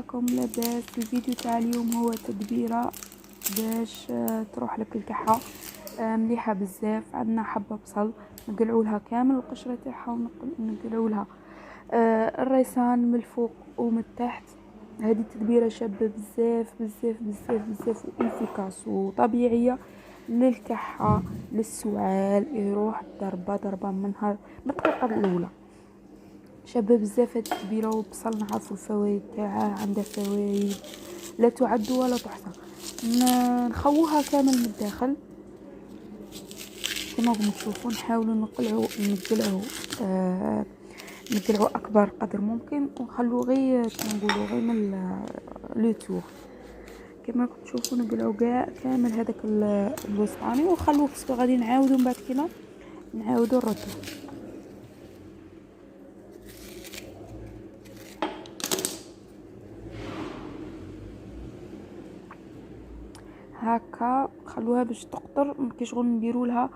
راكم لاباس؟ الفيديو تاع اليوم هو تدبيره باش تروح لك الكحه مليحه بزاف. عندنا حبه بصل نقلعوا لها كامل القشره تاعها ونقلعوا لها الريسان من الفوق ومن التحت. هذه تدبيره شابه بزاف بزاف بزاف بزاف وإفيكاس وطبيعيه للكحه للسعال، يروح ضربه ضربه منها من الدقيقه الاولى. شابه بزاف هاد التتبيله، وبصل نعرفوا الفوائد تاعها، عندها فوائد لا تعد ولا تحصى. نخووها كامل من الداخل كما راكم تشوفوا. نحاولوا نقلعوا اكبر قدر ممكن، ونخلو غير كما نقولوا غير من لو تور كما راكم تشوفوا. نقلعوا كاع كامل هذاك الوسطاني ونخلوه باسكو غادي نعاودوا من بعد كده نعاودوا نردوه. هكا خلوها باش تقطر، كيشغل نديروا لها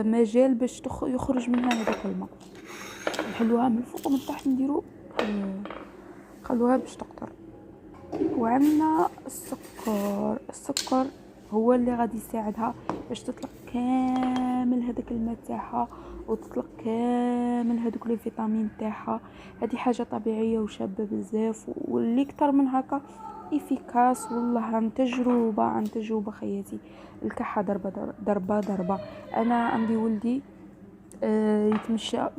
مجال باش يخرج منها هذاك الماء. نحلوها من الفوق ومن تحت نديروا خلوها باش تقطر. وعندنا السكر هو اللي غادي يساعدها باش تطلق كامل هذاك الماء تاعها وتطلق كامل هذوك لي فيتامين تاعها. هذه حاجه طبيعيه وشابه بزاف، واللي اكثر من هكا افيكاس. والله عن تجربه خياتي. الكحه ضربه. انا عندي ولدي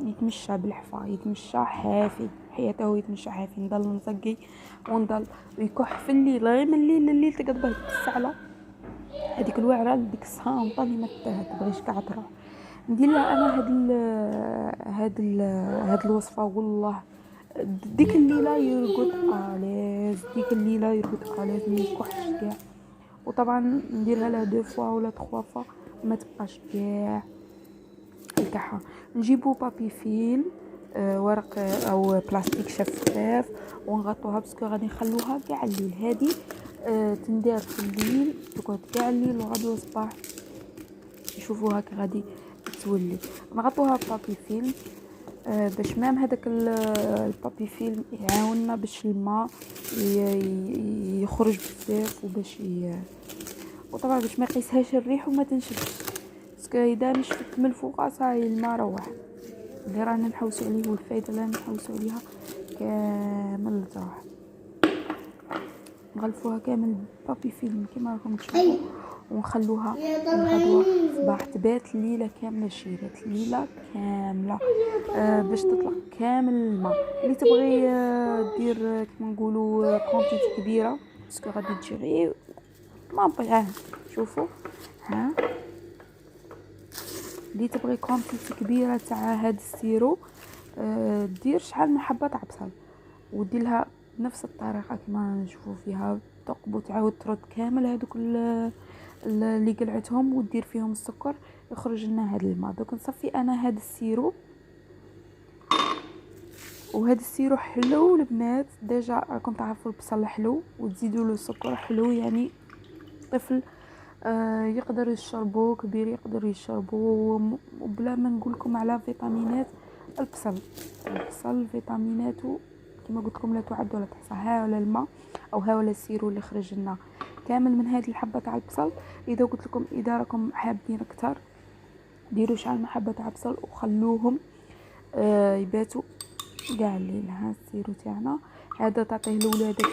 يتمشى بالحفا، يتمشى حافي حياته، يتمشى حافي. نضل نزقي ونضل يكح في الليل، غير من الليل تقعد به السعله هذيك الوعره ديك الصامته اللي ما تبغيش كاع تروح. ندير لها انا هاد الوصفه. والله ديك الليله يرقد قاليز ما يكحش كاع. وطبعا نديرها لها 2 فوا ولا 3 فوا ما تبقاش كاع الكحه. نجيبوا بابي فيلم ورق او بلاستيك شفاف ونغطوها باسكو غادي نخلوها كاع الليل. هذه تندار في الليل تقعد كاع الليل وغادي الصباح يشوفوها هكا غادي تولي. نغطوها بابي فيلم باش مام هذاك البابي فيلم يعاوننا باش الماء يخرج بزاف، وطبعا باش ما يقيسهاش الريح وما تنشفش، باسكو اذا نشفت من الفوق صاي الماء روح. اللي رانا نحوسوا عليه والفايده اللي نحوسوا عليها كامل تروح. نغلفوها كامل بابي فيلم كما راكم تشوفوا ونخلوها نغدوها صباح تبات ليله كامله، شيرات ليله كامله باش تطلق كامل الماء. اللي تبغي دير كما نقولوا كونتيتي كبيره باسكو غادي تجي غير ما بغا. شوفوا ها، اللي تبغي كونتيتي كبيره تاع هاد السيرو دير شحال من حبه تاع بصل ودير لها بنفس الطريقه كما نشوفوا فيها. تقبو تعاود ترد كامل هذوك اللي قلعتهم ودير فيهم السكر يخرج لنا هذا الماء. دوك نصفي انا هذا السيرو، وهذا السيرو حلو البنات. ديجا راكم تعرفوا البصل حلو وتزيدوا له السكر حلو، يعني طفل يقدر يشربوه، كبير يقدر يشربوه. وبلا ما نقول لكم على فيتامينات البصل فيتاميناته كما قلت لكم لا تعد ولا تحصى. ها ولا الماء او ها ولا السيرو اللي خرج لنا كامل من هذه الحبه تاع البصل. اذا قلت لكم اذا راكم حابين اكثر ديروا شحال من حبه تاع بصل وخلوهم يباتوا كاع الليل. ها السيرو تاعنا هذا تعطيه لولادك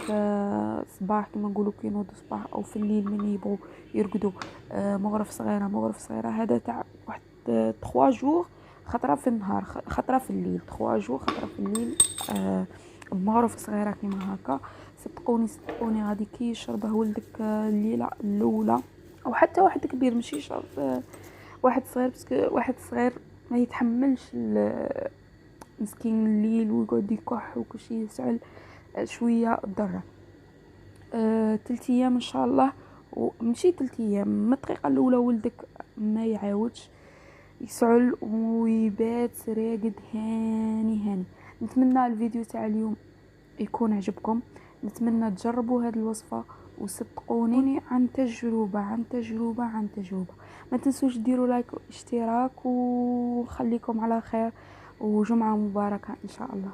صباح كما نقولوا كي ينوضوا صباح او في الليل من يبغوا يرقدوا مغرف صغيره. هذا تاع واحد 3 جور، خطره في النهار خطره في الليل. 3 جور خطره في الليل بمغرف صغيره كيما هكا. صدقوني غادي كي يشربه ولدك الليله الاولى او حتى واحد كبير ماشي يشرب واحد صغير، باسكو واحد صغير ما يتحملش مسكين الليل ويقعد يكح وكلشي يسعل شويه ضره. 3 ايام ان شاء الله، ومشي 3 ايام من الدقيقه الاولى ولدك ما يعاودش يسعل ويبات راقد هاني. نتمنى الفيديو تاع اليوم يكون عجبكم، نتمنى تجربوا هذه الوصفه وصدقوني عن تجربه. ما تنسوش ديروا لايك واشتراك، وخليكم على خير وجمعه مباركه ان شاء الله.